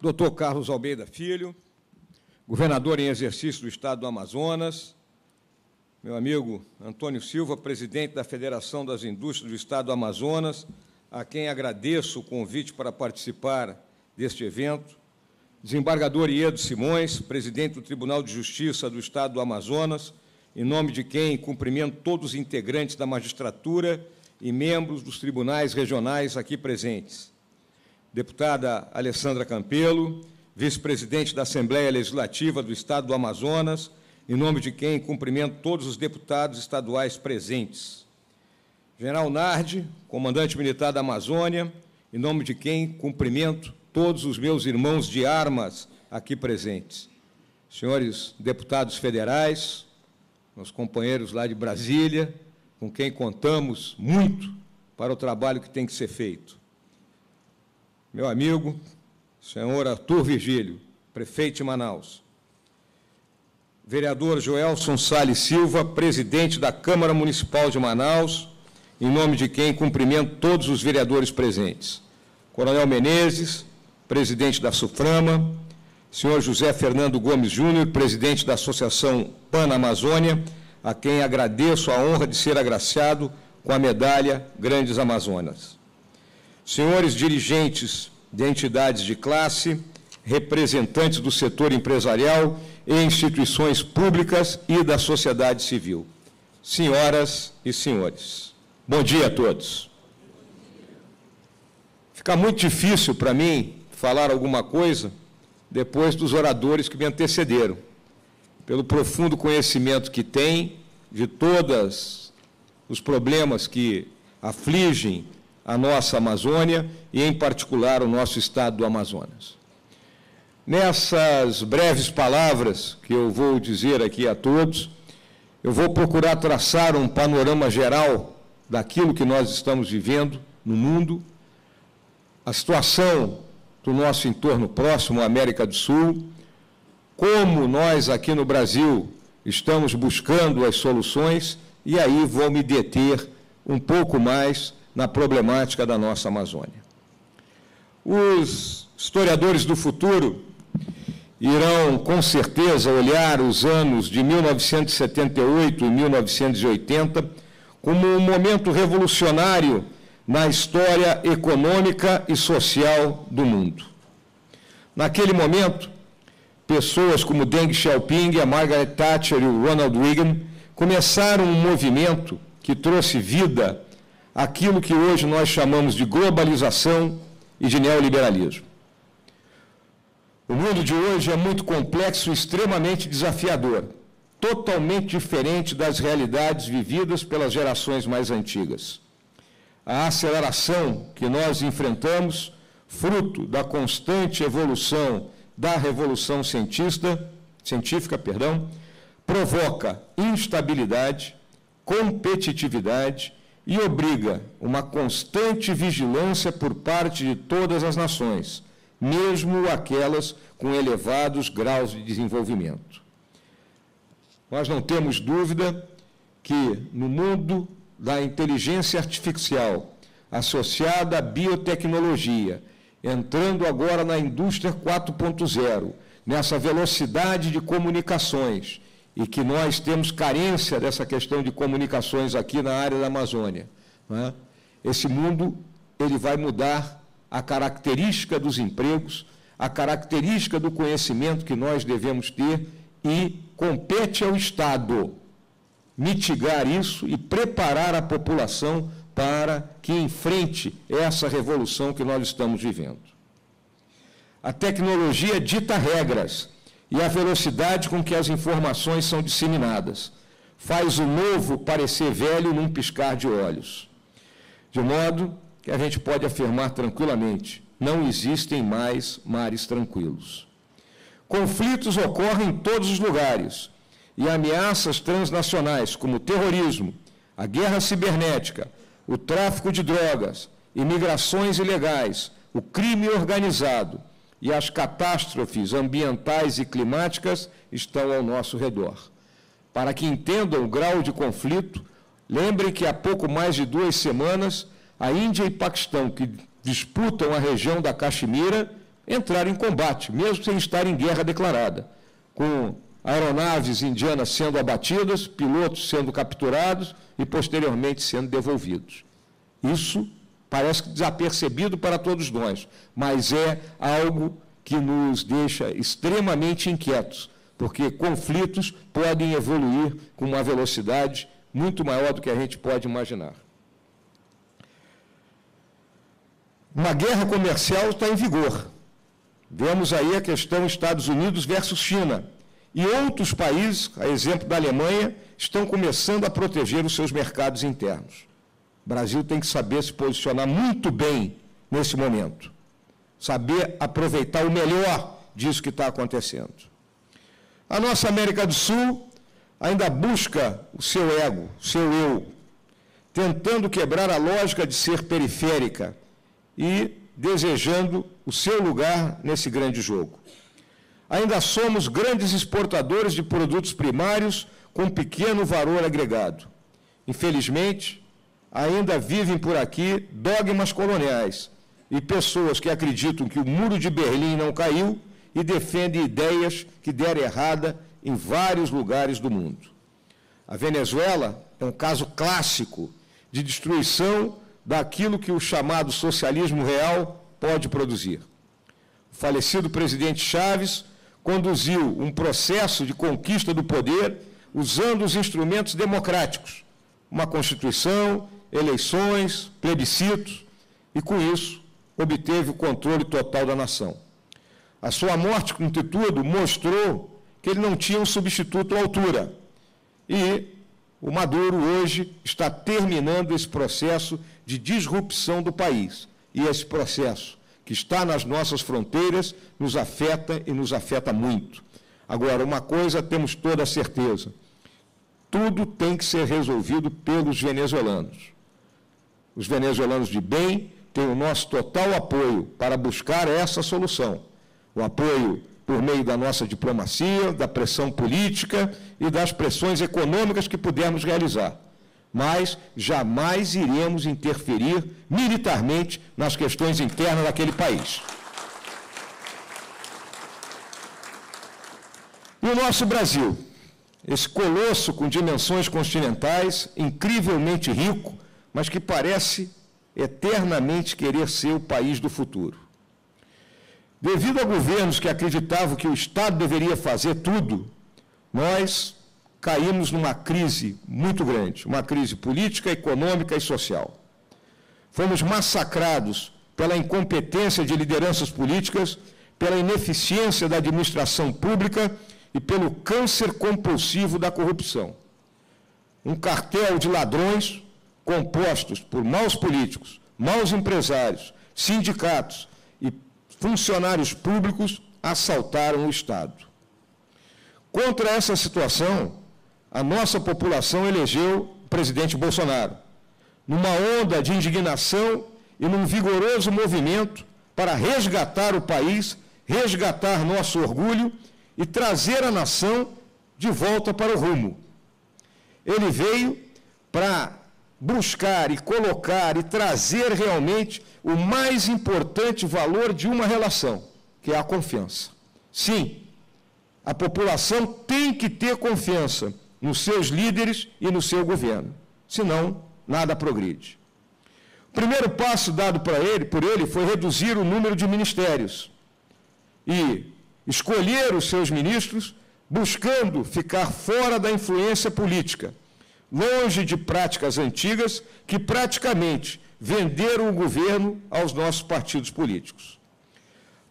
Dr. Carlos Almeida Filho, governador em exercício do Estado do Amazonas, meu amigo Antônio Silva, presidente da Federação das Indústrias do Estado do Amazonas, a quem agradeço o convite para participar deste evento, desembargador Iedo Simões, presidente do Tribunal de Justiça do Estado do Amazonas, em nome de quem cumprimento todos os integrantes da magistratura e membros dos tribunais regionais aqui presentes. Deputada Alessandra Campelo, vice-presidente da Assembleia Legislativa do Estado do Amazonas, em nome de quem cumprimento todos os deputados estaduais presentes. General Nardi, comandante militar da Amazônia, em nome de quem cumprimento todos os meus irmãos de armas aqui presentes. Senhores deputados federais, meus companheiros lá de Brasília, com quem contamos muito para o trabalho que tem que ser feito. Meu amigo, senhor Arthur Virgílio, prefeito de Manaus. Vereador Joelson Salles Silva, presidente da Câmara Municipal de Manaus, em nome de quem cumprimento todos os vereadores presentes. Coronel Menezes, presidente da SUFRAMA, senhor José Fernando Gomes Júnior, presidente da Associação Pan-Amazônia, a quem agradeço a honra de ser agraciado com a medalha Grandes Amazonas. Senhores dirigentes de entidades de classe, representantes do setor empresarial e instituições públicas e da sociedade civil. Senhoras e senhores, bom dia a todos. Fica muito difícil para mim falar alguma coisa depois dos oradores que me antecederam, pelo profundo conhecimento que têm de todos os problemas que afligem a nossa Amazônia e, em particular, o nosso Estado do Amazonas. Nessas breves palavras que eu vou dizer aqui a todos, eu vou procurar traçar um panorama geral daquilo que nós estamos vivendo no mundo, a situação do nosso entorno próximo, a América do Sul, como nós aqui no Brasil estamos buscando as soluções, e aí vou me deter um pouco mais na problemática da nossa Amazônia. Os historiadores do futuro irão, com certeza, olhar os anos de 1978 e 1980 como um momento revolucionário na história econômica e social do mundo. Naquele momento, pessoas como Deng Xiaoping, a Margaret Thatcher e o Ronald Reagan começaram um movimento que trouxe vida àquilo que hoje nós chamamos de globalização e de neoliberalismo. O mundo de hoje é muito complexo e extremamente desafiador, totalmente diferente das realidades vividas pelas gerações mais antigas. A aceleração que nós enfrentamos, fruto da constante evolução da revolução científica, provoca instabilidade, competitividade e obriga uma constante vigilância por parte de todas as nações, mesmo aquelas com elevados graus de desenvolvimento. Nós não temos dúvida que, no mundo da inteligência artificial, associada à biotecnologia, entrando agora na indústria 4.0, nessa velocidade de comunicações, e que nós temos carência dessa questão de comunicações aqui na área da Amazônia, não é? Esse mundo ele vai mudar a característica dos empregos, a característica do conhecimento que nós devemos ter, e compete ao Estado mitigar isso e preparar a população para que enfrente essa revolução que nós estamos vivendo. A tecnologia dita regras e a velocidade com que as informações são disseminadas faz o novo parecer velho num piscar de olhos. De modo que a gente pode afirmar tranquilamente, não existem mais mares tranquilos. Conflitos ocorrem em todos os lugares, e ameaças transnacionais, como o terrorismo, a guerra cibernética, o tráfico de drogas, imigrações ilegais, o crime organizado e as catástrofes ambientais e climáticas estão ao nosso redor. Para que entendam o grau de conflito, lembrem que há pouco mais de 2 semanas, a Índia e Paquistão, que disputam a região da Caxemira, entrar em combate, mesmo sem estar em guerra declarada, com aeronaves indianas sendo abatidas, pilotos sendo capturados e, posteriormente, sendo devolvidos. Isso parece desapercebido para todos nós, mas é algo que nos deixa extremamente inquietos, porque conflitos podem evoluir com uma velocidade muito maior do que a gente pode imaginar. Uma guerra comercial está em vigor. Vemos aí a questão Estados Unidos versus China. E outros países, a exemplo da Alemanha, estão começando a proteger os seus mercados internos. O Brasil tem que saber se posicionar muito bem nesse momento. Saber aproveitar o melhor disso que está acontecendo. A nossa América do Sul ainda busca o seu ego, o seu eu, tentando quebrar a lógica de ser periférica e desejando o seu lugar nesse grande jogo. Ainda somos grandes exportadores de produtos primários com pequeno valor agregado. Infelizmente, ainda vivem por aqui dogmas coloniais e pessoas que acreditam que o Muro de Berlim não caiu e defendem ideias que deram errada em vários lugares do mundo. A Venezuela é um caso clássico de destruição daquilo que o chamado socialismo real pode produzir. O falecido presidente Chávez conduziu um processo de conquista do poder usando os instrumentos democráticos, uma Constituição, eleições, plebiscitos, e com isso obteve o controle total da nação. A sua morte, contudo, mostrou que ele não tinha um substituto à altura. E o Maduro hoje está terminando esse processo de disrupção do país. E esse processo, que está nas nossas fronteiras, nos afeta e nos afeta muito. Agora, uma coisa temos toda a certeza: tudo tem que ser resolvido pelos venezuelanos. Os venezuelanos de bem têm o nosso total apoio para buscar essa solução. O apoio por meio da nossa diplomacia, da pressão política e das pressões econômicas que pudermos realizar. Mas jamais iremos interferir militarmente nas questões internas daquele país. E o nosso Brasil, esse colosso com dimensões continentais, incrivelmente rico, mas que parece eternamente querer ser o país do futuro. Devido a governos que acreditavam que o Estado deveria fazer tudo, nós caímos numa crise muito grande, uma crise política, econômica e social. Fomos massacrados pela incompetência de lideranças políticas, pela ineficiência da administração pública e pelo câncer compulsivo da corrupção. Um cartel de ladrões compostos por maus políticos, maus empresários, sindicatos e funcionários públicos assaltaram o Estado. Contra essa situação, a nossa população elegeu o presidente Bolsonaro, numa onda de indignação e num vigoroso movimento para resgatar o país, resgatar nosso orgulho e trazer a nação de volta para o rumo. Ele veio para buscar e colocar e trazer realmente o mais importante valor de uma relação, que é a confiança. Sim, a população tem que ter confiança nos seus líderes e no seu governo, senão nada progride. O primeiro passo dado por ele foi reduzir o número de ministérios e escolher os seus ministros buscando ficar fora da influência política, longe de práticas antigas que praticamente venderam o governo aos nossos partidos políticos.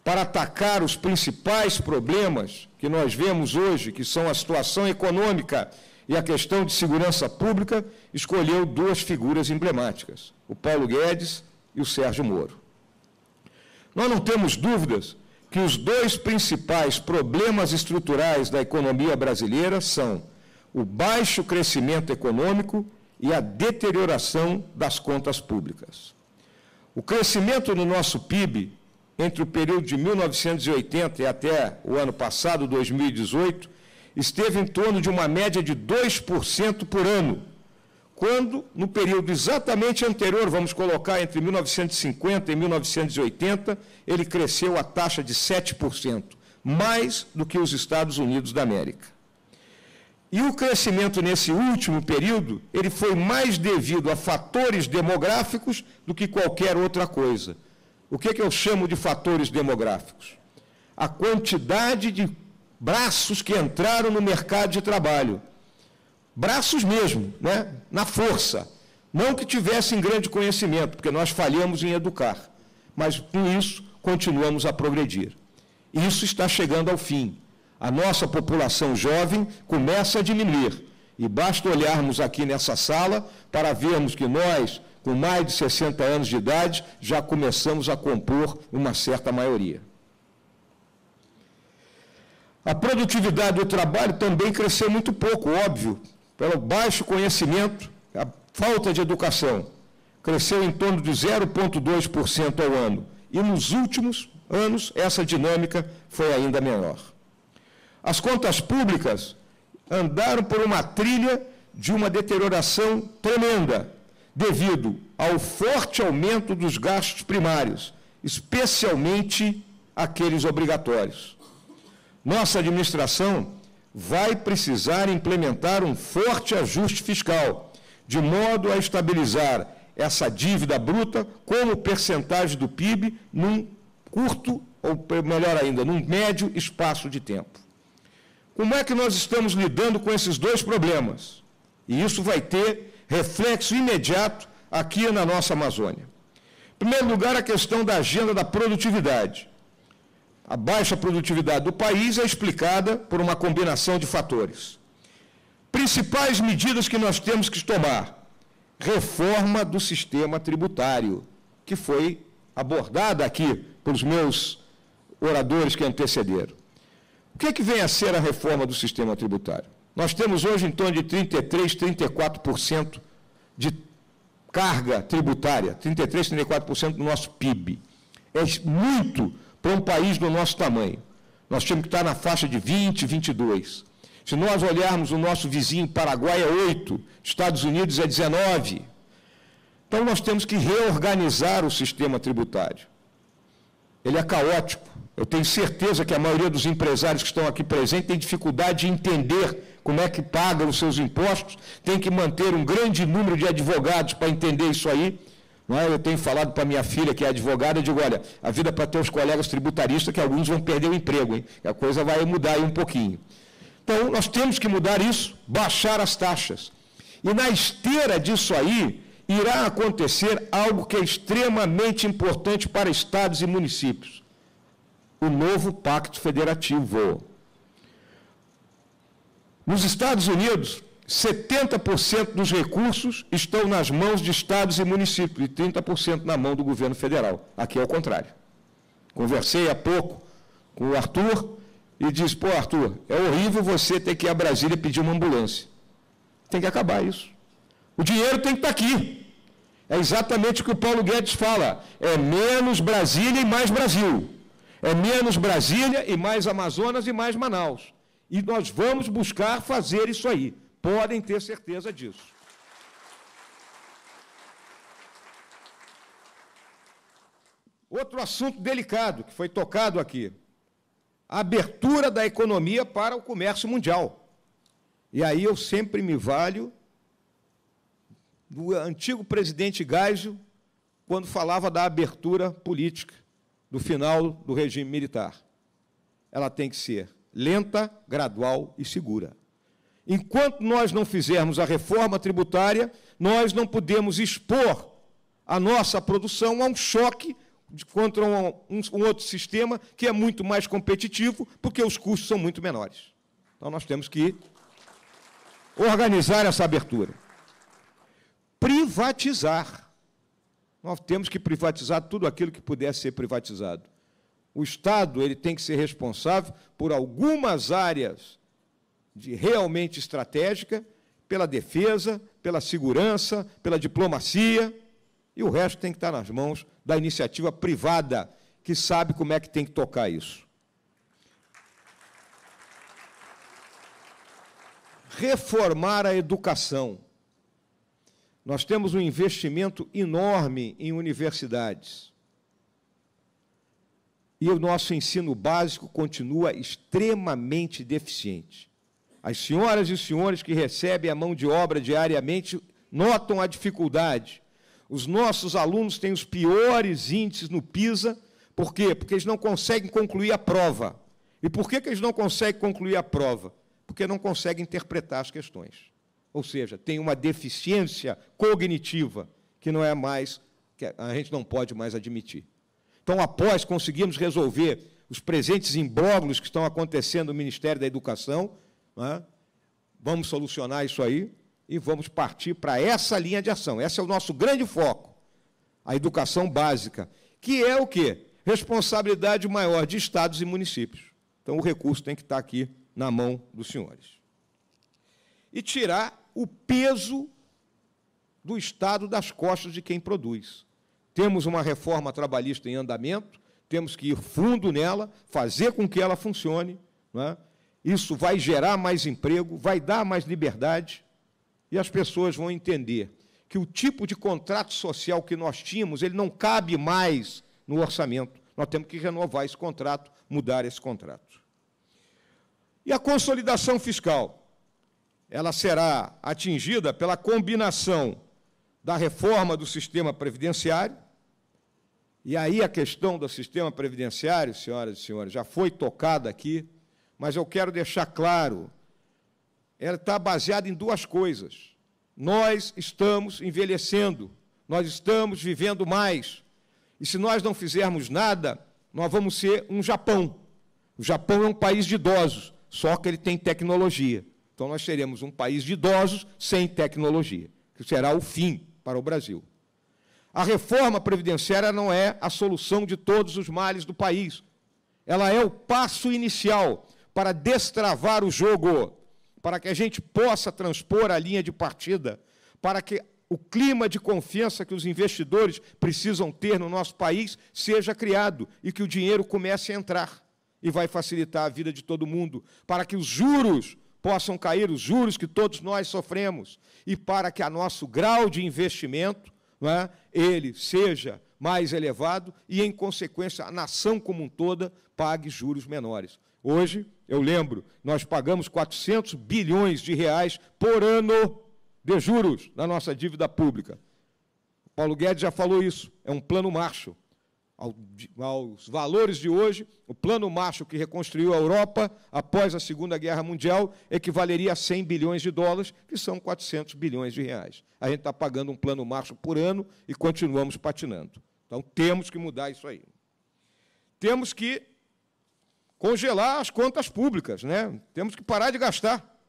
Para atacar os principais problemas que nós vemos hoje, que são a situação econômica e a questão de segurança pública, escolheu duas figuras emblemáticas, o Paulo Guedes e o Sérgio Moro. Nós não temos dúvidas que os dois principais problemas estruturais da economia brasileira são o baixo crescimento econômico e a deterioração das contas públicas. O crescimento no nosso PIB, entre o período de 1980 e até o ano passado, 2018, esteve em torno de uma média de 2% por ano, quando, no período exatamente anterior, vamos colocar entre 1950 e 1980, ele cresceu a taxa de 7%, mais do que os Estados Unidos da América. E o crescimento nesse último período, ele foi mais devido a fatores demográficos do que qualquer outra coisa. O que eu chamo de fatores demográficos? A quantidade de braços que entraram no mercado de trabalho. Braços mesmo, né? Na força. Não que tivessem grande conhecimento, porque nós falhamos em educar. Mas, com isso, continuamos a progredir. Isso está chegando ao fim. A nossa população jovem começa a diminuir. E basta olharmos aqui nessa sala para vermos que nós, com mais de 60 anos de idade, já começamos a compor uma certa maioria. A produtividade do trabalho também cresceu muito pouco, óbvio, pelo baixo conhecimento, a falta de educação. Cresceu em torno de 0,2% ao ano. E nos últimos anos, essa dinâmica foi ainda menor. As contas públicas andaram por uma trilha de uma deterioração tremenda, devido ao forte aumento dos gastos primários, especialmente aqueles obrigatórios. Nossa administração vai precisar implementar um forte ajuste fiscal, de modo a estabilizar essa dívida bruta como percentagem do PIB num curto, ou melhor ainda, num médio espaço de tempo. Como é que nós estamos lidando com esses dois problemas? E isso vai ter reflexo imediato aqui na nossa Amazônia. Em primeiro lugar, a questão da agenda da produtividade. A baixa produtividade do país é explicada por uma combinação de fatores. Principais medidas que nós temos que tomar. Reforma do sistema tributário, que foi abordada aqui pelos meus oradores que antecederam. O que vem a ser a reforma do sistema tributário? Nós temos hoje em torno de 33%, 34% de carga tributária, 33%, 34% do nosso PIB. É muito para um país do nosso tamanho. Nós temos que estar na faixa de 20%, 22%. Se nós olharmos o nosso vizinho Paraguai é 8%, Estados Unidos é 19%. Então, nós temos que reorganizar o sistema tributário. Ele é caótico. Eu tenho certeza que a maioria dos empresários que estão aqui presentes tem dificuldade de entender como é que pagam os seus impostos, tem que manter um grande número de advogados para entender isso aí. Não é? Eu tenho falado para minha filha, que é advogada, eu digo, olha, a vida para ter os colegas tributaristas, que alguns vão perder o emprego, hein? A coisa vai mudar aí um pouquinho. Então, nós temos que mudar isso, baixar as taxas. E na esteira disso aí, irá acontecer algo que é extremamente importante para estados e municípios. O novo Pacto Federativo. Nos Estados Unidos, 70% dos recursos estão nas mãos de estados e municípios e 30% na mão do governo federal. Aqui é o contrário. Conversei há pouco com o Arthur e disse, pô, Arthur, é horrível você ter que ir a Brasília pedir uma ambulância. Tem que acabar isso. O dinheiro tem que estar aqui. É exatamente o que o Paulo Guedes fala. É menos Brasília e mais Brasil. É menos Brasília e mais Amazonas e mais Manaus. E nós vamos buscar fazer isso aí. Podem ter certeza disso. Outro assunto delicado que foi tocado aqui. A abertura da economia para o comércio mundial. E aí eu sempre me valho do antigo presidente Geisel, quando falava da abertura política, do final do regime militar. Ela tem que ser lenta, gradual e segura. Enquanto nós não fizermos a reforma tributária, nós não podemos expor a nossa produção a um choque contra um outro sistema que é muito mais competitivo, porque os custos são muito menores. Então, nós temos que organizar essa abertura. Privatizar. Nós temos que privatizar tudo aquilo que puder ser privatizado. O Estado ele tem que ser responsável por algumas áreas de realmente estratégica, pela defesa, pela segurança, pela diplomacia, e o resto tem que estar nas mãos da iniciativa privada, que sabe como é que tem que tocar isso. Reformar a educação. Nós temos um investimento enorme em universidades. E o nosso ensino básico continua extremamente deficiente. As senhoras e senhores que recebem a mão de obra diariamente notam a dificuldade. Os nossos alunos têm os piores índices no PISA. Por quê? Porque eles não conseguem concluir a prova. E por que eles não conseguem concluir a prova? Porque não conseguem interpretar as questões. Ou seja, tem uma deficiência cognitiva que não é mais, que a gente não pode mais admitir. Então, após conseguirmos resolver os presentes imbróglios que estão acontecendo no Ministério da Educação, né, vamos solucionar isso aí e vamos partir para essa linha de ação. Esse é o nosso grande foco, a educação básica, que é o quê? Responsabilidade maior de estados e municípios. Então, o recurso tem que estar aqui na mão dos senhores. E tirar o peso do Estado das costas de quem produz. Temos uma reforma trabalhista em andamento, temos que ir fundo nela, fazer com que ela funcione, não é? Isso vai gerar mais emprego, vai dar mais liberdade, e as pessoas vão entender que o tipo de contrato social que nós tínhamos, ele não cabe mais no orçamento. Nós temos que renovar esse contrato, mudar esse contrato. E a consolidação fiscal? Ela será atingida pela combinação da reforma do sistema previdenciário, e aí a questão do sistema previdenciário, senhoras e senhores, já foi tocada aqui, mas eu quero deixar claro, ela está baseada em duas coisas. Nós estamos envelhecendo, nós estamos vivendo mais, e se nós não fizermos nada, nós vamos ser um Japão. O Japão é um país de idosos, só que ele tem tecnologia. Então, nós seremos um país de idosos sem tecnologia, que será o fim para o Brasil. A reforma previdenciária não é a solução de todos os males do país. Ela é o passo inicial para destravar o jogo, para que a gente possa transpor a linha de partida, para que o clima de confiança que os investidores precisam ter no nosso país seja criado e que o dinheiro comece a entrar e vai facilitar a vida de todo mundo, para que os juros possam cair, os juros que todos nós sofremos, e para que o nosso grau de investimento, não é, ele seja mais elevado e, em consequência, a nação como um toda pague juros menores. Hoje, eu lembro, nós pagamos 400 bilhões de reais por ano de juros na nossa dívida pública. Paulo Guedes já falou isso, é um plano Marshall. Aos valores de hoje, o plano Marshall que reconstruiu a Europa após a Segunda Guerra Mundial equivaleria a 100 bilhões de dólares, que são 400 bilhões de reais. A gente está pagando um plano Marshall por ano e continuamos patinando. Então, temos que mudar isso aí. Temos que congelar as contas públicas, né? Temos que parar de gastar.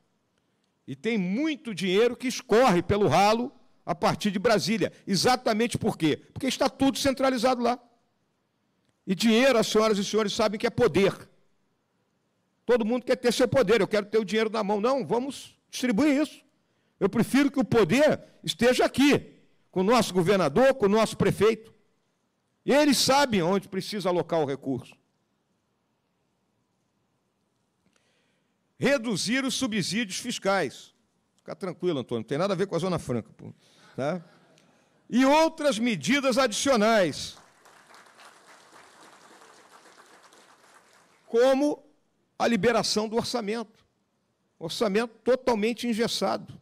E tem muito dinheiro que escorre pelo ralo a partir de Brasília. Exatamente por quê? Porque está tudo centralizado lá. E dinheiro, as senhoras e senhores sabem que é poder. Todo mundo quer ter seu poder, eu quero ter o dinheiro na mão. Não, vamos distribuir isso. Eu prefiro que o poder esteja aqui, com o nosso governador, com o nosso prefeito. E eles sabem onde precisa alocar o recurso. Reduzir os subsídios fiscais. Fica tranquilo, Antônio, não tem nada a ver com a Zona Franca. Pô, tá? E outras medidas adicionais, como a liberação do orçamento. Orçamento totalmente engessado.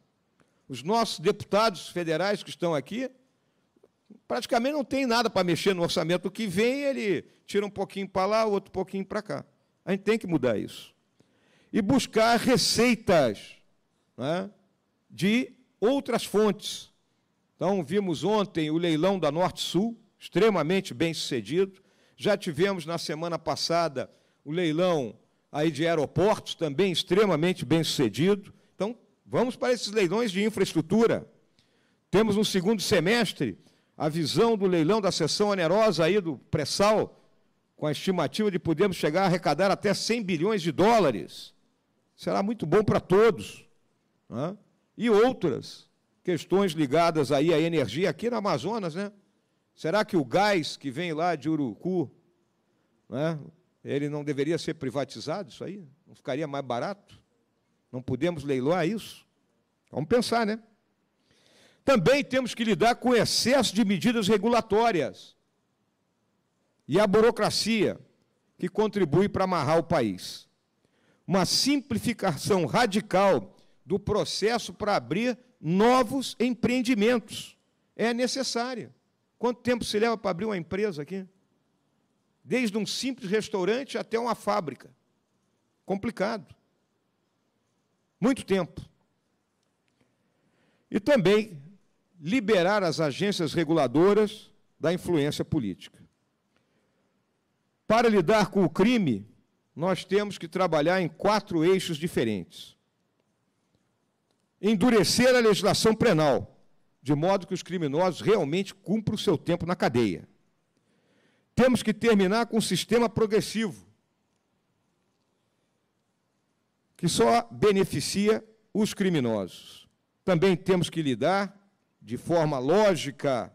Os nossos deputados federais que estão aqui, praticamente não tem nada para mexer no orçamento. O que vem, ele tira um pouquinho para lá, outro pouquinho para cá. A gente tem que mudar isso. E buscar receitas, né, de outras fontes. Então, vimos ontem o leilão da Norte-Sul, extremamente bem sucedido. Já tivemos, na semana passada, o leilão aí de aeroportos, também extremamente bem sucedido. Então, vamos para esses leilões de infraestrutura. Temos no segundo semestre a visão do leilão da seção onerosa aí do pré-sal, com a estimativa de podermos chegar a arrecadar até 100 bilhões de dólares. Será muito bom para todos, né? E outras questões ligadas aí à energia aqui no Amazonas, né? Será que o gás que vem lá de Urucu, né, ele não deveria ser privatizado, isso aí? Não ficaria mais barato? Não podemos leiloar isso? Vamos pensar, né? Também temos que lidar com o excesso de medidas regulatórias e a burocracia que contribui para amarrar o país. Uma simplificação radical do processo para abrir novos empreendimentos é necessária. Quanto tempo se leva para abrir uma empresa aqui? Desde um simples restaurante até uma fábrica. Complicado. Muito tempo. E também liberar as agências reguladoras da influência política. Para lidar com o crime, nós temos que trabalhar em 4 eixos diferentes. Endurecer a legislação penal, de modo que os criminosos realmente cumpram o seu tempo na cadeia. Temos que terminar com um sistema progressivo, que só beneficia os criminosos. Também temos que lidar de forma lógica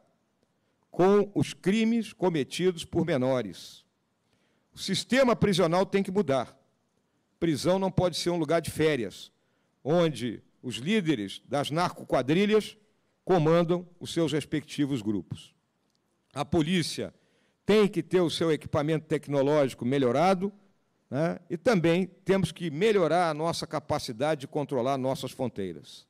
com os crimes cometidos por menores. O sistema prisional tem que mudar. Prisão não pode ser um lugar de férias, onde os líderes das narcoquadrilhas comandam os seus respectivos grupos. A polícia tem que ter o seu equipamento tecnológico melhorado, né? E também temos que melhorar a nossa capacidade de controlar nossas fronteiras.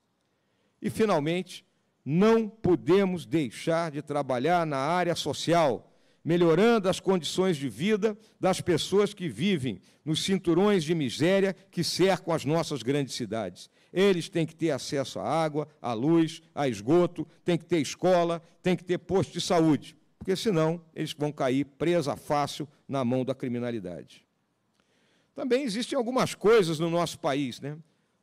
E, finalmente, não podemos deixar de trabalhar na área social, melhorando as condições de vida das pessoas que vivem nos cinturões de miséria que cercam as nossas grandes cidades. Eles têm que ter acesso à água, à luz, a esgoto, têm que ter escola, têm que ter posto de saúde, porque, senão, eles vão cair presa fácil na mão da criminalidade. Também existem algumas coisas no nosso país, né?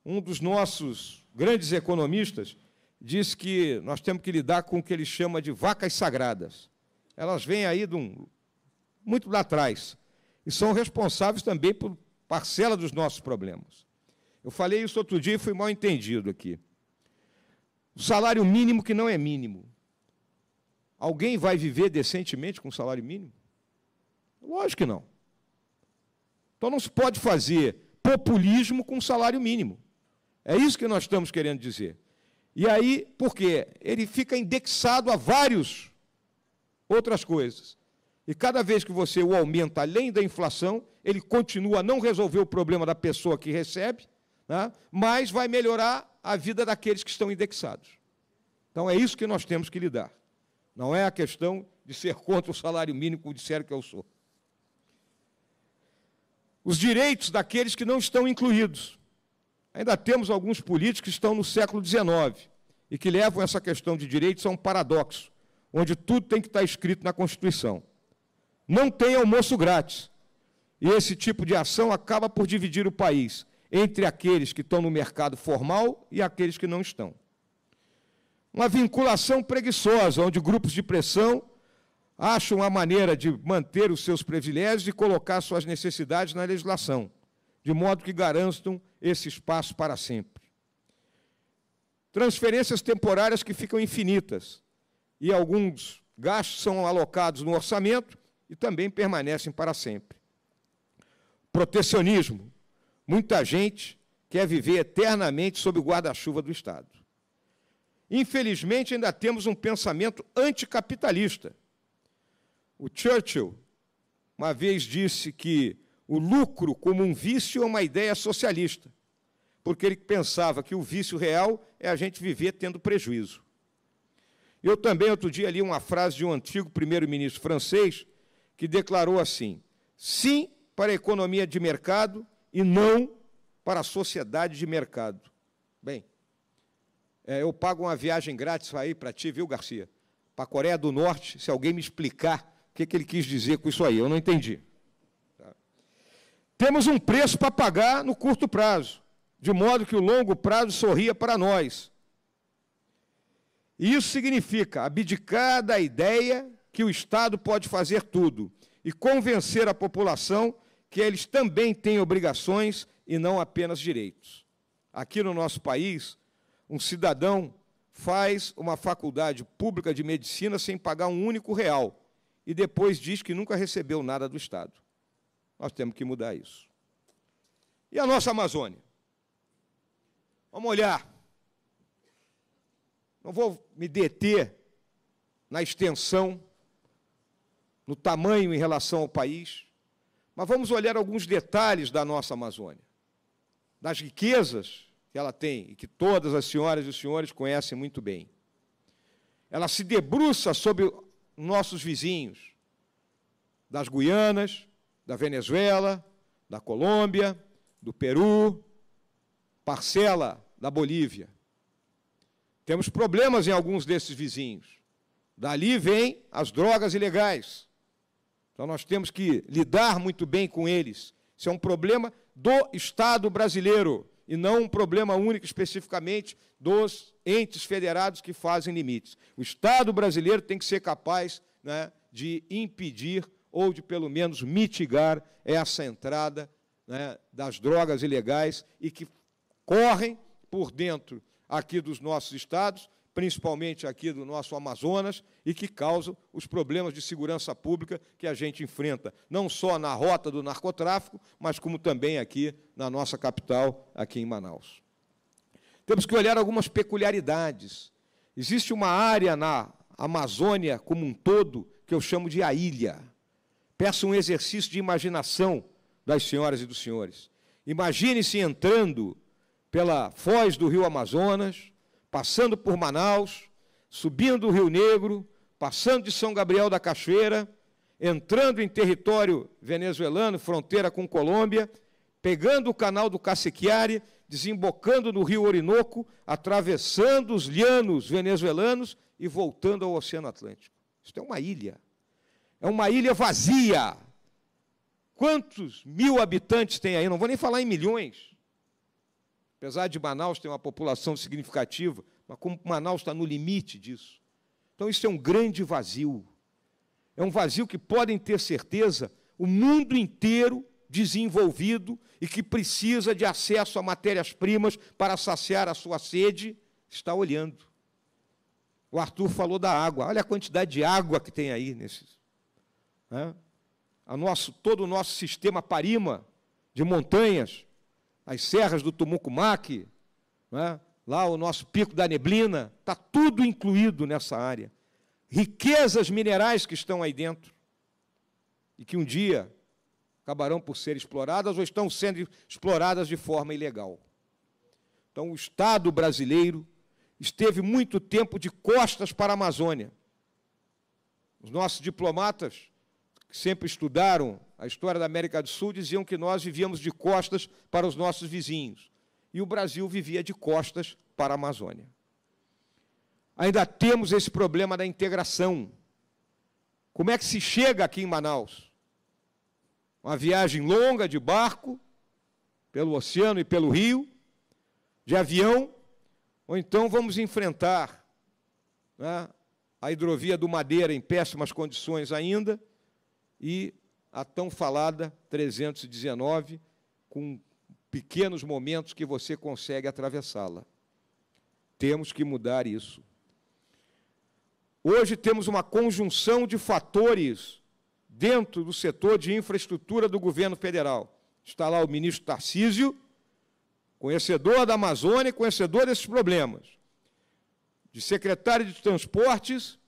Um dos nossos grandes economistas diz que nós temos que lidar com o que ele chama de vacas sagradas. Elas vêm aí muito lá atrás e são responsáveis também por parcela dos nossos problemas. Eu falei isso outro dia e fui mal entendido aqui. O salário mínimo que não é mínimo. Alguém vai viver decentemente com o salário mínimo? Lógico que não. Então não se pode fazer populismo com salário mínimo. É isso que nós estamos querendo dizer. E aí, por quê? Ele fica indexado a várias outras coisas. E cada vez que você o aumenta além da inflação, ele continua a não resolver o problema da pessoa que recebe, né? Mas vai melhorar a vida daqueles que estão indexados. Então é isso que nós temos que lidar. Não é a questão de ser contra o salário mínimo, como disseram que eu sou. Os direitos daqueles que não estão incluídos. Ainda temos alguns políticos que estão no século XIX e que levam essa questão de direitos a um paradoxo, onde tudo tem que estar escrito na Constituição. Não tem almoço grátis. E esse tipo de ação acaba por dividir o país entre aqueles que estão no mercado formal e aqueles que não estão. Uma vinculação preguiçosa, onde grupos de pressão acham a maneira de manter os seus privilégios e colocar suas necessidades na legislação, de modo que garantam esse espaço para sempre. Transferências temporárias que ficam infinitas, e alguns gastos são alocados no orçamento e também permanecem para sempre. Protecionismo. Muita gente quer viver eternamente sob o guarda-chuva do Estado. Infelizmente, ainda temos um pensamento anticapitalista. O Churchill uma vez disse que o lucro como um vício é uma ideia socialista, porque ele pensava que o vício real é a gente viver tendo prejuízo. Eu também, outro dia, li uma frase de um antigo primeiro-ministro francês que declarou assim: sim para a economia de mercado e não para a sociedade de mercado. Bem, eu pago uma viagem grátis aí para ti, viu, Garcia? Para a Coreia do Norte, se alguém me explicar o que ele quis dizer com isso aí, eu não entendi. Tá? Temos um preço para pagar no curto prazo, de modo que o longo prazo sorria para nós. E isso significa abdicar da ideia que o Estado pode fazer tudo e convencer a população que eles também têm obrigações e não apenas direitos. Aqui no nosso país, um cidadão faz uma faculdade pública de medicina sem pagar um único real e depois diz que nunca recebeu nada do Estado. Nós temos que mudar isso. E a nossa Amazônia? Vamos olhar. Não vou me deter na extensão, no tamanho em relação ao país, mas vamos olhar alguns detalhes da nossa Amazônia, das riquezas que ela tem e que todas as senhoras e os senhores conhecem muito bem. Ela se debruça sobre nossos vizinhos, das Guianas, da Venezuela, da Colômbia, do Peru, parcela da Bolívia. Temos problemas em alguns desses vizinhos. Dali vêm as drogas ilegais. Então, nós temos que lidar muito bem com eles. Isso é um problema do Estado brasileiro e não um problema único, especificamente, dos entes federados que fazem limites. O Estado brasileiro tem que ser capaz, né, de impedir ou de, pelo menos, mitigar essa entrada, né, das drogas ilegais e que correm por dentro aqui dos nossos estados, principalmente aqui do nosso Amazonas, e que causam os problemas de segurança pública que a gente enfrenta, não só na rota do narcotráfico, mas como também aqui na nossa capital, aqui em Manaus. Temos que olhar algumas peculiaridades. Existe uma área na Amazônia como um todo que eu chamo de a ilha. Peço um exercício de imaginação das senhoras e dos senhores. Imagine-se entrando pela foz do rio Amazonas, passando por Manaus, subindo o Rio Negro, passando de São Gabriel da Cachoeira, entrando em território venezuelano, fronteira com Colômbia, pegando o canal do Cassiquiare, desembocando no rio Orinoco, atravessando os llanos venezuelanos e voltando ao Oceano Atlântico. Isso é uma ilha vazia. Quantos mil habitantes tem aí? Não vou nem falar em milhões. Apesar de Manaus ter uma população significativa, mas como Manaus está no limite disso. Então, isso é um grande vazio. É um vazio que, podem ter certeza, o mundo inteiro desenvolvido e que precisa de acesso a matérias-primas para saciar a sua sede, está olhando. O Arthur falou da água. Olha a quantidade de água que tem aí. Né? Todo o nosso sistema Parima de montanhas, as serras do Tumucumaque, né? Lá o nosso Pico da Neblina, está tudo incluído nessa área. Riquezas minerais que estão aí dentro e que um dia acabarão por ser exploradas ou estão sendo exploradas de forma ilegal. Então, o Estado brasileiro esteve muito tempo de costas para a Amazônia. Os nossos diplomatas, que sempre estudaram a história da América do Sul, diziam que nós vivíamos de costas para os nossos vizinhos. E o Brasil vivia de costas para a Amazônia. Ainda temos esse problema da integração. Como é que se chega aqui em Manaus? Uma viagem longa de barco, pelo oceano e pelo rio, de avião, ou então vamos enfrentar, né, a hidrovia do Madeira em péssimas condições ainda, e a tão falada 319, com pequenos momentos que você consegue atravessá-la. Temos que mudar isso. Hoje temos uma conjunção de fatores dentro do setor de infraestrutura do governo federal. Está lá o ministro Tarcísio, conhecedor da Amazônia, conhecedor desses problemas. De secretário de Transportes,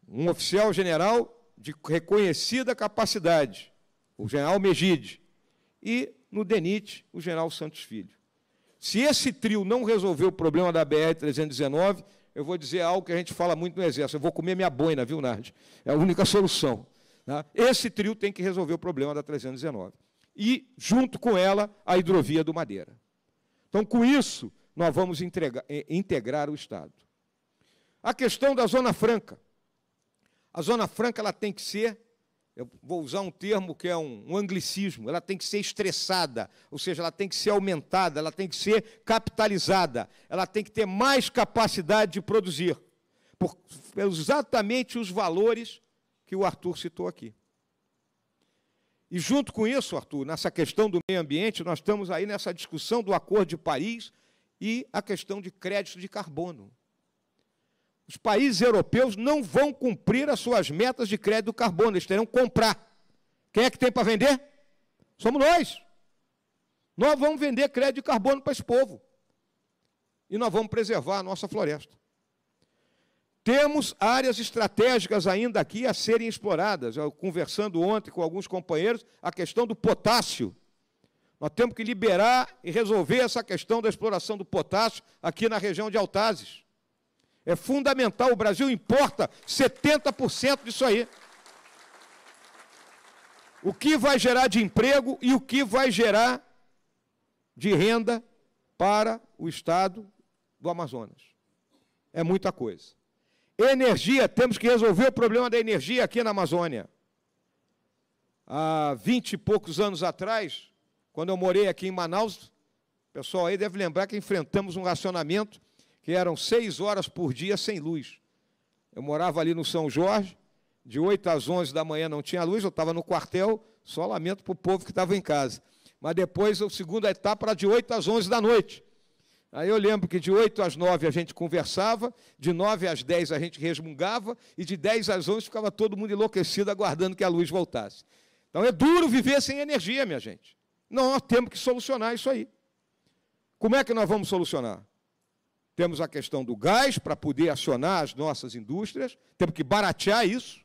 um oficial general de reconhecida capacidade, o general Megide, e no DENIT, o general Santos Filho. Se esse trio não resolver o problema da BR-319, eu vou dizer algo que a gente fala muito no Exército, eu vou comer minha boina, viu, Nardi? É a única solução. Tá? Esse trio tem que resolver o problema da 319. E, junto com ela, a hidrovia do Madeira. Então, com isso, nós vamos integrar o Estado. A questão da Zona Franca. A Zona Franca ela tem que ser, eu vou usar um termo que é um anglicismo, ela tem que ser estressada, ou seja, ela tem que ser aumentada, ela tem que ser capitalizada, ela tem que ter mais capacidade de produzir, por exatamente os valores que o Arthur citou aqui. E, junto com isso, Arthur, nessa questão do meio ambiente, nós estamos aí nessa discussão do Acordo de Paris e a questão de crédito de carbono. Os países europeus não vão cumprir as suas metas de crédito de carbono, eles terão que comprar. Quem é que tem para vender? Somos nós. Nós vamos vender crédito de carbono para esse povo. e nós vamos preservar a nossa floresta. Temos áreas estratégicas ainda aqui a serem exploradas. Eu, conversando ontem com alguns companheiros, a questão do potássio. Nós temos que liberar e resolver essa questão da exploração do potássio aqui na região de Altazes. É fundamental, o Brasil importa 70% disso aí. O que vai gerar de emprego e o que vai gerar de renda para o estado do Amazonas. É muita coisa. Energia, temos que resolver o problema da energia aqui na Amazônia. Há 20 e poucos anos atrás, quando eu morei aqui em Manaus, o pessoal aí deve lembrar que enfrentamos um racionamento que eram 6 horas por dia sem luz. Eu morava ali no São Jorge, de 8 às 11 da manhã não tinha luz, eu estava no quartel, só lamento para o povo que estava em casa. Mas depois, a segunda etapa era de 8 às 11 da noite. Aí eu lembro que de 8 às 9 a gente conversava, de 9 às 10 a gente resmungava, e de 10 às 11 ficava todo mundo enlouquecido, aguardando que a luz voltasse. Então é duro viver sem energia, minha gente. Nós temos que solucionar isso aí. Como é que nós vamos solucionar? Temos a questão do gás, para poder acionar as nossas indústrias, temos que baratear isso,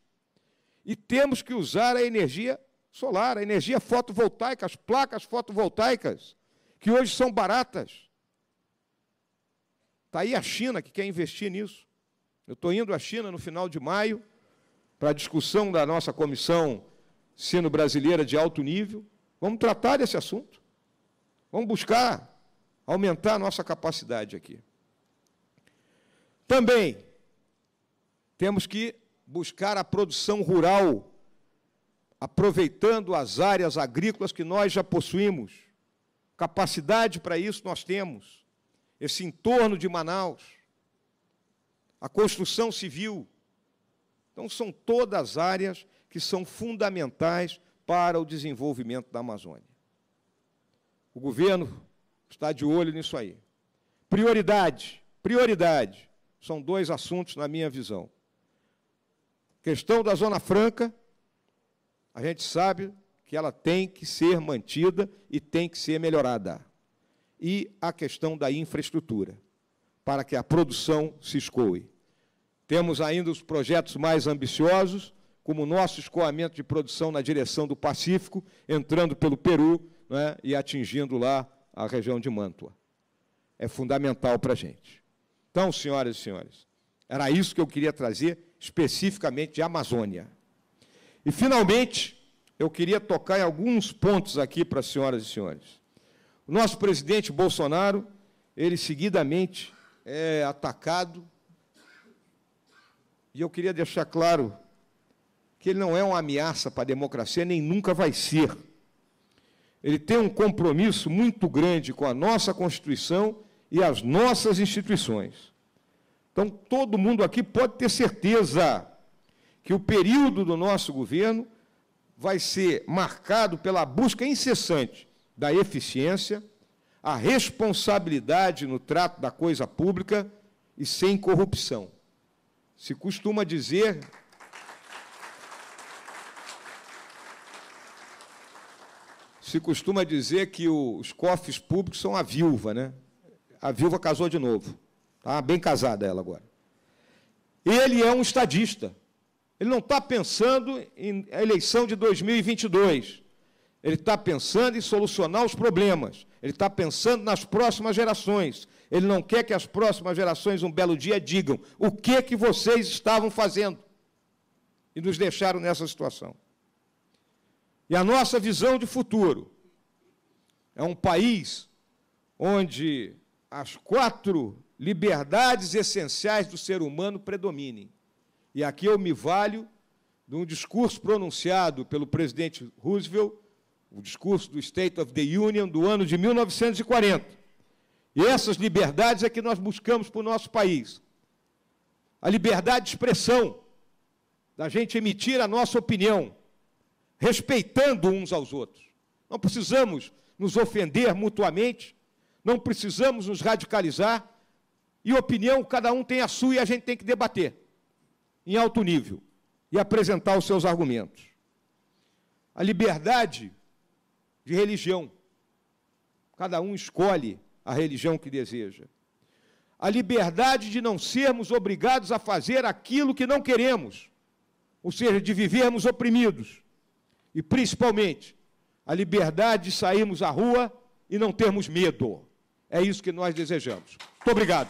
e temos que usar a energia solar, a energia fotovoltaica, as placas fotovoltaicas, que hoje são baratas. Está aí a China que quer investir nisso. Eu estou indo à China no final de maio para a discussão da nossa comissão sino-brasileira de alto nível. Vamos tratar desse assunto. Vamos buscar aumentar a nossa capacidade aqui. Também temos que buscar a produção rural, aproveitando as áreas agrícolas que nós já possuímos. Capacidade para isso nós temos. Esse entorno de Manaus, a construção civil. Então, são todas áreas que são fundamentais para o desenvolvimento da Amazônia. O governo está de olho nisso aí. Prioridade, são 2 assuntos na minha visão. Questão da Zona Franca, a gente sabe que ela tem que ser mantida e tem que ser melhorada. E a questão da infraestrutura, para que a produção se escoe. Temos ainda os projetos mais ambiciosos, como o nosso escoamento de produção na direção do Pacífico, entrando pelo Peru, né, e atingindo lá a região de Mantua. É fundamental para a gente. Então, senhoras e senhores, era isso que eu queria trazer especificamente de Amazônia. E, finalmente, eu queria tocar em alguns pontos aqui para as senhoras e senhores. O nosso presidente Bolsonaro, ele seguidamente é atacado, e eu queria deixar claro que ele não é uma ameaça para a democracia, nem nunca vai ser. Ele tem um compromisso muito grande com a nossa Constituição e as nossas instituições. Então, todo mundo aqui pode ter certeza que o período do nosso governo vai ser marcado pela busca incessante da eficiência, a responsabilidade no trato da coisa pública e sem corrupção. Se costuma dizer que os cofres públicos são a viúva, né? A viúva casou de novo. Está bem casada ela agora. Ele é um estadista. Ele não está pensando em eleição de 2022. Ele está pensando em solucionar os problemas. Ele está pensando nas próximas gerações. Ele não quer que as próximas gerações, um belo dia, digam o que vocês estavam fazendo e nos deixaram nessa situação. E a nossa visão de futuro é um país onde as 4 liberdades essenciais do ser humano predominem. E aqui eu me valho de um discurso pronunciado pelo presidente Roosevelt, o discurso do State of the Union do ano de 1940. E essas liberdades é que nós buscamos para o nosso país. A liberdade de expressão, da gente emitir a nossa opinião, respeitando uns aos outros. Não precisamos nos ofender mutuamente, não precisamos nos radicalizar, e opinião, cada um tem a sua e a gente tem que debater em alto nível e apresentar os seus argumentos. A liberdade de religião. Cada um escolhe a religião que deseja. a liberdade de não sermos obrigados a fazer aquilo que não queremos, ou seja, de vivermos oprimidos. E, principalmente, a liberdade de sairmos à rua e não termos medo. É isso que nós desejamos. Muito obrigado.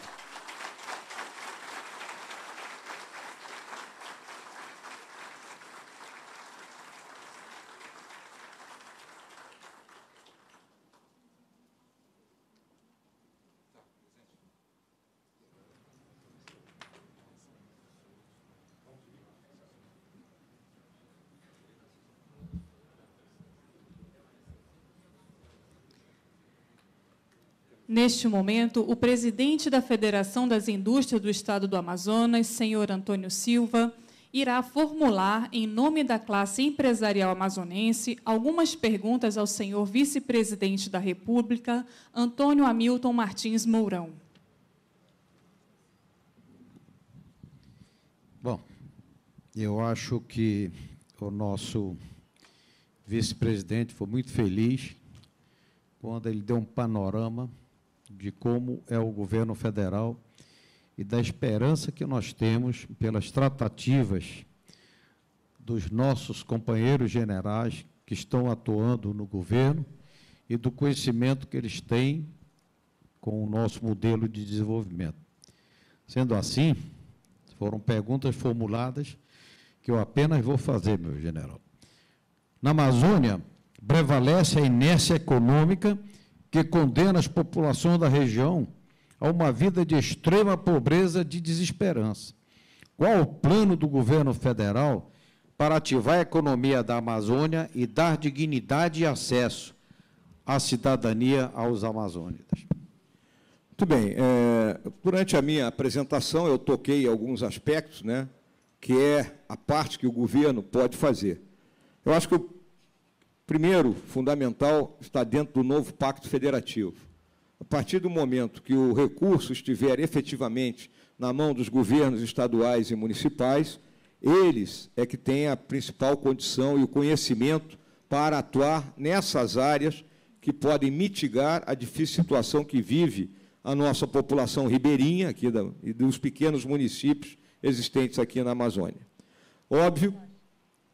Neste momento, o presidente da Federação das Indústrias do Estado do Amazonas, senhor Antônio Silva, irá formular, em nome da classe empresarial amazonense, algumas perguntas ao senhor vice-presidente da República, Antônio Hamilton Martins Mourão. Bom, eu acho que o nosso vice-presidente foi muito feliz quando ele deu um panorama de como é o governo federal e da esperança que nós temos pelas tratativas dos nossos companheiros generais que estão atuando no governo e do conhecimento que eles têm com o nosso modelo de desenvolvimento. Sendo assim, foram perguntas formuladas que eu apenas vou fazer, meu general. Na Amazônia, prevalece a inércia econômica que condena as populações da região a uma vida de extrema pobreza e de desesperança. Qual o plano do governo federal para ativar a economia da Amazônia e dar dignidade e acesso à cidadania aos amazônicos? Muito bem. Durante a minha apresentação, eu toquei alguns aspectos, né, que é a parte que o governo pode fazer. Eu acho que o primeiro, fundamental, está dentro do novo Pacto Federativo. A partir do momento que o recurso estiver efetivamente na mão dos governos estaduais e municipais, eles é que têm a principal condição e o conhecimento para atuar nessas áreas que podem mitigar a difícil situação que vive a nossa população ribeirinha aqui e dos pequenos municípios existentes aqui na Amazônia. Óbvio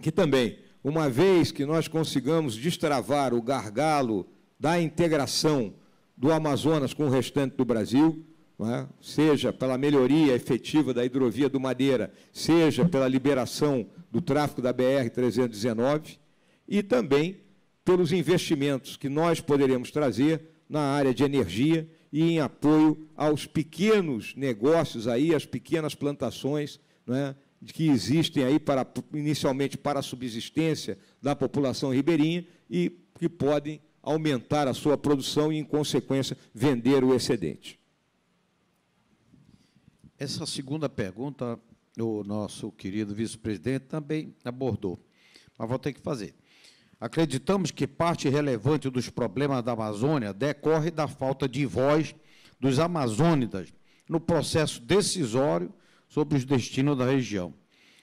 que também, uma vez que nós consigamos destravar o gargalo da integração do Amazonas com o restante do Brasil, não é? Seja pela melhoria efetiva da hidrovia do Madeira, seja pela liberação do tráfego da BR-319, e também pelos investimentos que nós poderemos trazer na área de energia e em apoio aos pequenos negócios, aí, as pequenas plantações, não é? Que existem aí inicialmente para a subsistência da população ribeirinha e que podem aumentar a sua produção e, em consequência, vender o excedente. Essa segunda pergunta, o nosso querido vice-presidente também abordou, mas vou ter que fazer. Acreditamos que parte relevante dos problemas da Amazônia decorre da falta de voz dos amazônidas no processo decisório sobre os destinos da região.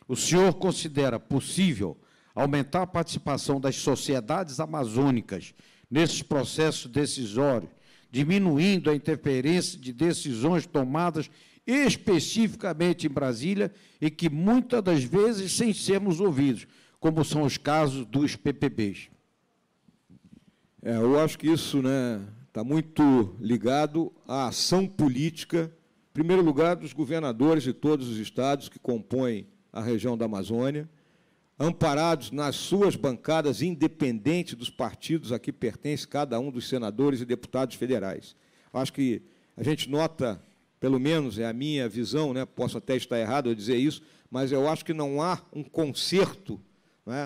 O senhor considera possível aumentar a participação das sociedades amazônicas nesses processos decisórios, diminuindo a interferência de decisões tomadas especificamente em Brasília e que, muitas das vezes, sem sermos ouvidos, como são os casos dos PPBs? Eu acho que isso, né, está muito ligado à ação política, em primeiro lugar, dos governadores de todos os estados que compõem a região da Amazônia, amparados nas suas bancadas, independente dos partidos a que pertence cada um dos senadores e deputados federais. Acho que a gente nota, pelo menos é a minha visão, né, posso até estar errado ao dizer isso, mas eu acho que não há um concerto,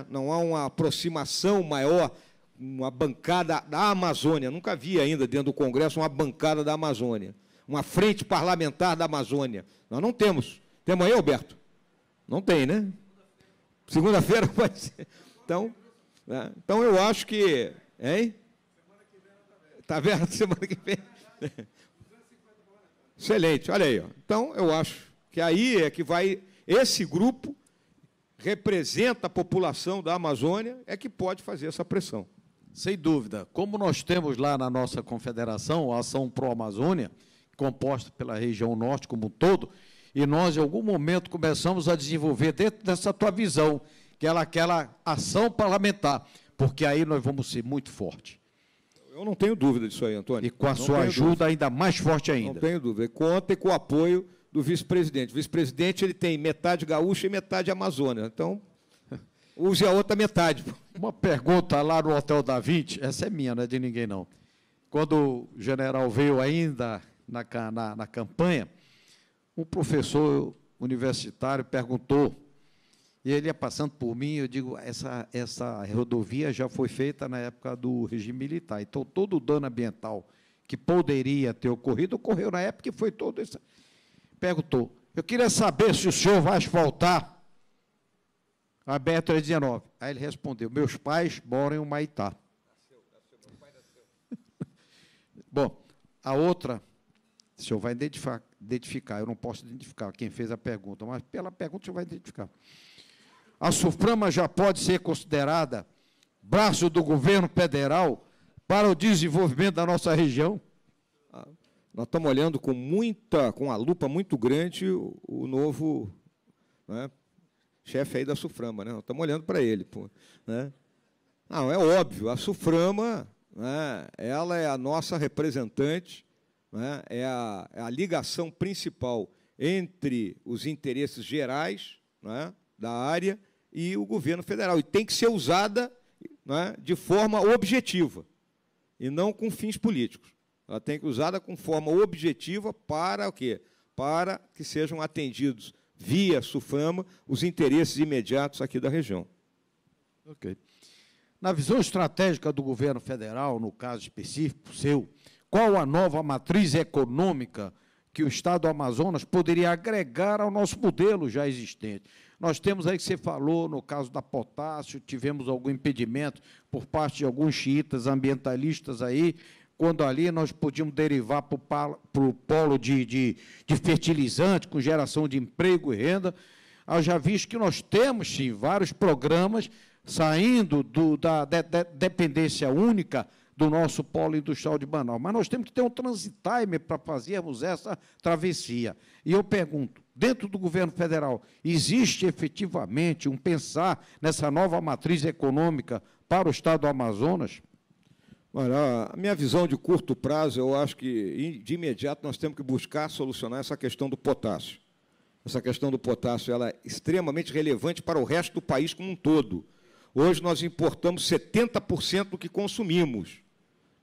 não há uma aproximação maior, uma bancada da Amazônia. Nunca vi ainda dentro do Congresso uma bancada da Amazônia, uma frente parlamentar da Amazônia. Nós não temos. Temos aí, Alberto? Não tem, né? Segunda-feira vai ser. Então, então, eu acho que... Hein? Está vendo? Semana que vem. Excelente, olha aí. Ó. Então, eu acho que aí é que vai... Esse grupo representa a população da Amazônia, é que pode fazer essa pressão. Sem dúvida. Como nós temos lá na nossa confederação a Ação Pro Amazônia, composta pela região norte como um todo, e nós, em algum momento, começamos a desenvolver dentro dessa tua visão, que é aquela ação parlamentar, porque aí nós vamos ser muito fortes. Eu não tenho dúvida disso aí, Antônio. E com a sua ajuda ainda mais forte ainda. Não tenho dúvida. Conta com o apoio do vice-presidente. O vice-presidente ele tem metade gaúcha e metade Amazônia. Então, use a outra metade. Uma pergunta lá no Hotel da 20, essa é minha, não é de ninguém, não. Quando o general veio ainda na campanha, um professor universitário perguntou, e ele ia passando por mim, eu digo, essa rodovia já foi feita na época do regime militar, então todo o dano ambiental que poderia ter ocorrido, ocorreu na época e foi todo isso. Perguntou, eu queria saber se o senhor vai asfaltar a BR-319. Aí ele respondeu, meus pais moram em Humaitá. Bom, a outra, o senhor vai identificar, eu não posso identificar quem fez a pergunta, mas pela pergunta o senhor vai identificar. A SUFRAMA já pode ser considerada braço do governo federal para o desenvolvimento da nossa região? Nós estamos olhando com a lupa muito grande o novo, né, chefe aí da SUFRAMA, né? Nós estamos olhando para ele. Né? Não, é óbvio, a SUFRAMA, né, ela é a nossa representante, né, é a ligação principal entre os interesses gerais, né, da área e o governo federal. E tem que ser usada, né, de forma objetiva, e não com fins políticos. Ela tem que ser usada com forma objetiva para o quê? Para que sejam atendidos, via SUFRAMA, os interesses imediatos aqui da região. Ok. Na visão estratégica do governo federal, no caso específico seu, qual a nova matriz econômica que o Estado do Amazonas poderia agregar ao nosso modelo já existente? Nós temos aí que você falou, no caso da potássio, tivemos algum impedimento por parte de alguns xiitas ambientalistas aí, quando ali nós podíamos derivar para o polo de fertilizante, com geração de emprego e renda. Eu já visto que nós temos, sim, vários programas saindo da dependência única do nosso polo industrial de Manaus, mas nós temos que ter um transit time para fazermos essa travessia. E eu pergunto, dentro do governo federal, existe efetivamente um pensar nessa nova matriz econômica para o Estado do Amazonas? Olha, a minha visão de curto prazo, eu acho que, de imediato, nós temos que buscar solucionar essa questão do potássio. Essa questão do potássio ela é extremamente relevante para o resto do país como um todo. Hoje nós importamos 70% do que consumimos.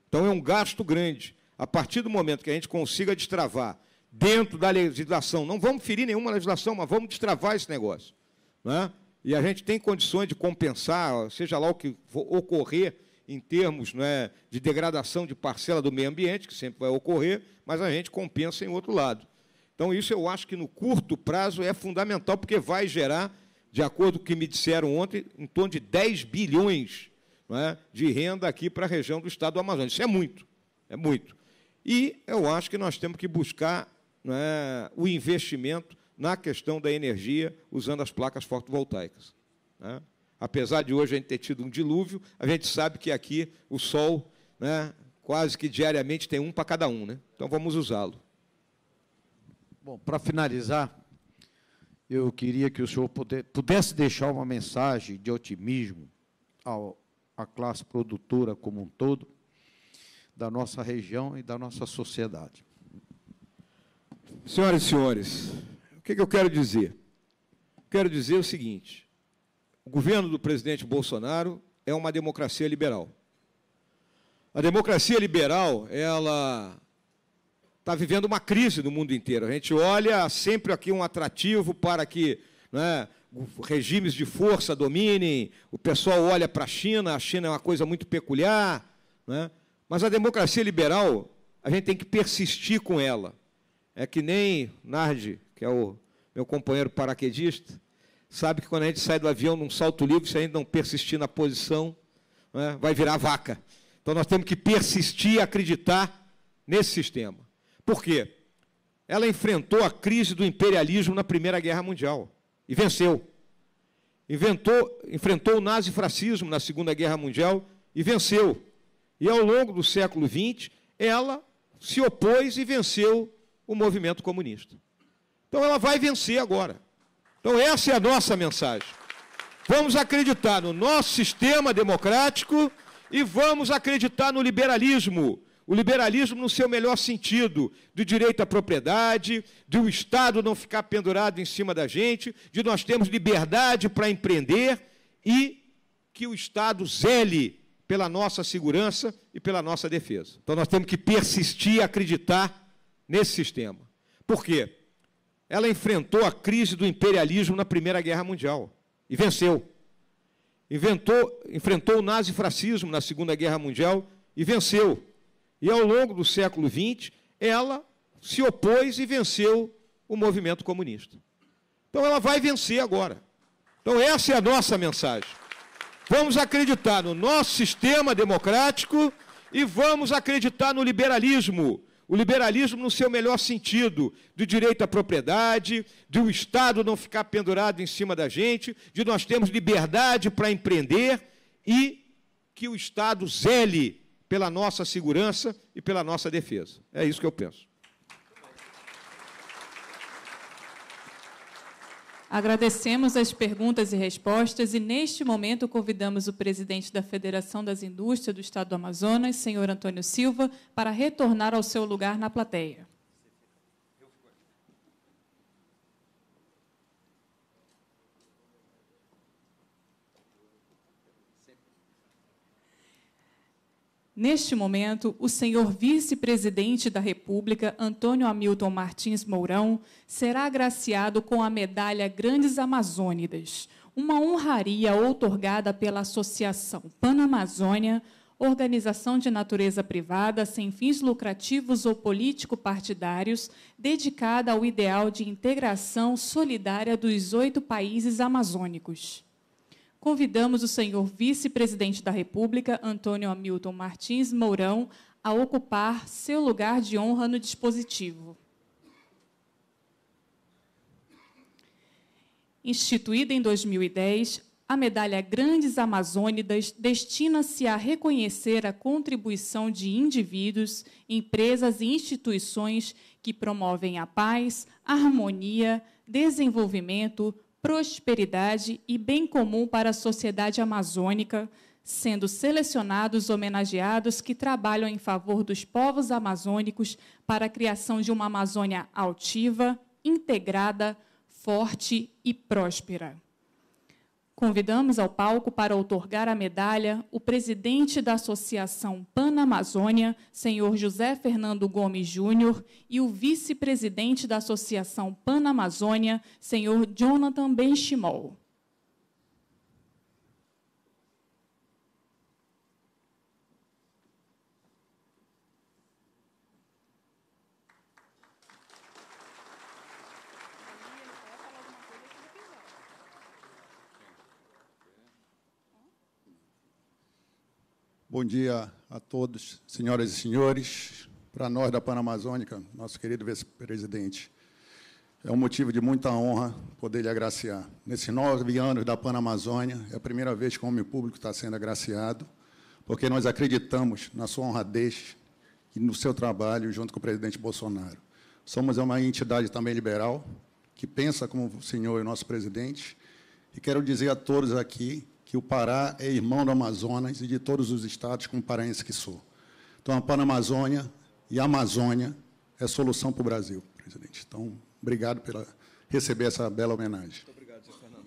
Então, é um gasto grande. A partir do momento que a gente consiga destravar dentro da legislação, não vamos ferir nenhuma legislação, mas vamos destravar esse negócio, né? E a gente tem condições de compensar, seja lá o que for ocorrer em termos, né, de degradação de parcela do meio ambiente, que sempre vai ocorrer, mas a gente compensa em outro lado. Então, isso eu acho que, no curto prazo, é fundamental, porque vai gerar, de acordo com o que me disseram ontem, em torno de 10 bilhões, né, de renda aqui para a região do Estado do Amazonas. Isso é muito, é muito. E eu acho que nós temos que buscar, né, o investimento na questão da energia usando as placas fotovoltaicas, né? Apesar de hoje a gente ter tido um dilúvio, a gente sabe que aqui o sol, né, quase que diariamente tem um para cada um, né? Então vamos usá-lo. Bom, para finalizar, eu queria que o senhor pudesse deixar uma mensagem de otimismo à classe produtora como um todo, da nossa região e da nossa sociedade. Senhoras e senhores, o que eu quero dizer? Quero dizer o seguinte: o governo do presidente Bolsonaro é uma democracia liberal. A democracia liberal, ela está vivendo uma crise no mundo inteiro. A gente olha sempre aqui um atrativo para que, né, regimes de força dominem, o pessoal olha para a China é uma coisa muito peculiar, né? Mas a democracia liberal, a gente tem que persistir com ela. É que nem Nardi, que é o meu companheiro paraquedista, sabe que quando a gente sai do avião num salto livre, se a gente não persistir na posição, né, vai virar vaca. Então, nós temos que persistir e acreditar nesse sistema. Por quê? Ela enfrentou a crise do imperialismo na Primeira Guerra Mundial e venceu. Enfrentou o nazifascismo na Segunda Guerra Mundial e venceu. E, ao longo do século XX, ela se opôs e venceu o movimento comunista. Então, ela vai vencer agora. Então, essa é a nossa mensagem. Vamos acreditar no nosso sistema democrático e vamos acreditar no liberalismo. O liberalismo no seu melhor sentido, do direito à propriedade, de o Estado não ficar pendurado em cima da gente, de nós termos liberdade para empreender e que o Estado zele pela nossa segurança e pela nossa defesa. Então, nós temos que persistir e acreditar nesse sistema. Por quê? Ela enfrentou a crise do imperialismo na Primeira Guerra Mundial e venceu. Enfrentou o nazifascismo na Segunda Guerra Mundial e venceu. E, ao longo do século XX, ela se opôs e venceu o movimento comunista. Então, ela vai vencer agora. Então, essa é a nossa mensagem. Vamos acreditar no nosso sistema democrático e vamos acreditar no liberalismo. O liberalismo no seu melhor sentido, do direito à propriedade, de o Estado não ficar pendurado em cima da gente, de nós termos liberdade para empreender e que o Estado zele pela nossa segurança e pela nossa defesa. É isso que eu penso. Agradecemos as perguntas e respostas e, neste momento, convidamos o presidente da Federação das Indústrias do Estado do Amazonas, senhor Antônio Silva, para retornar ao seu lugar na plateia. Neste momento, o senhor vice-presidente da República, Antônio Hamilton Martins Mourão, será agraciado com a medalha Grandes Amazônidas, uma honraria outorgada pela Associação Panamazônia, organização de natureza privada sem fins lucrativos ou político-partidários, dedicada ao ideal de integração solidária dos 8 países amazônicos. Convidamos o senhor vice-presidente da República, Antônio Hamilton Martins Mourão, a ocupar seu lugar de honra no dispositivo. Instituída em 2010, a medalha Grandes Amazônidas destina-se a reconhecer a contribuição de indivíduos, empresas e instituições que promovem a paz, a harmonia, desenvolvimento, prosperidade e bem comum para a sociedade amazônica, sendo selecionados homenageados que trabalham em favor dos povos amazônicos para a criação de uma Amazônia altiva, integrada, forte e próspera. Convidamos ao palco para outorgar a medalha o presidente da Associação Panamazônia, senhor José Fernando Gomes Júnior, e o vice-presidente da Associação Panamazônia, senhor Jonathan Benchimol. Bom dia a todos, senhoras e senhores. Para nós da Panamazônica, nosso querido vice-presidente, é um motivo de muita honra poder lhe agraciar. Nesses 9 anos da Panamazônia, é a primeira vez que o homem público está sendo agraciado, porque nós acreditamos na sua honradez e no seu trabalho junto com o presidente Bolsonaro. Somos uma entidade também liberal, que pensa como o senhor e o nosso presidente, e quero dizer a todos aqui que o Pará é irmão do Amazonas e de todos os estados, como paraense que sou. Então, a Panamazônia e a Amazônia é solução para o Brasil, presidente. Então, obrigado por receber essa bela homenagem. Muito obrigado, senhor Fernando.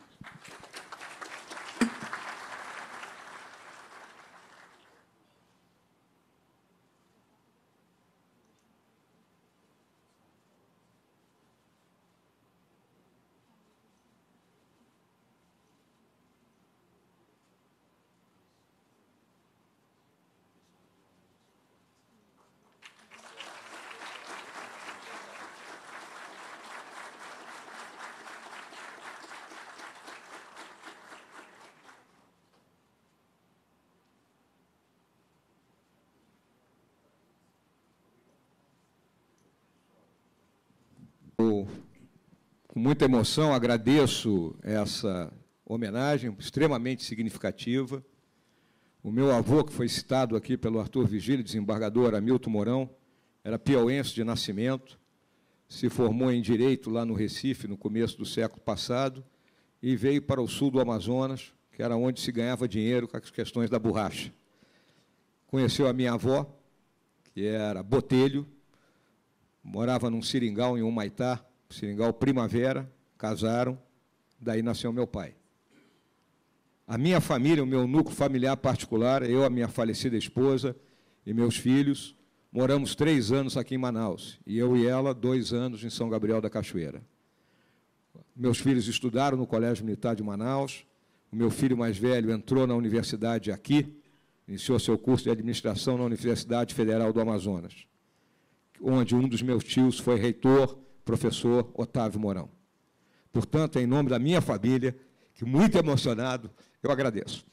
Com muita emoção, agradeço essa homenagem extremamente significativa. O meu avô, que foi citado aqui pelo Arthur Vigílio, desembargador Hamilton Mourão, era piauense de nascimento, se formou em Direito lá no Recife, no começo do século passado, e veio para o sul do Amazonas, que era onde se ganhava dinheiro com as questões da borracha. Conheceu a minha avó, que era Botelho, morava num seringal em Humaitá, seringal Primavera, casaram, daí nasceu meu pai. A minha família, o meu núcleo familiar particular, eu, a minha falecida esposa e meus filhos, moramos 3 anos aqui em Manaus, e eu e ela 2 anos em São Gabriel da Cachoeira. Meus filhos estudaram no Colégio Militar de Manaus, o meu filho mais velho entrou na universidade aqui, iniciou seu curso de administração na Universidade Federal do Amazonas, onde um dos meus tios foi reitor, professor Otávio Mourão. Portanto, em nome da minha família, que muito emocionado, eu agradeço.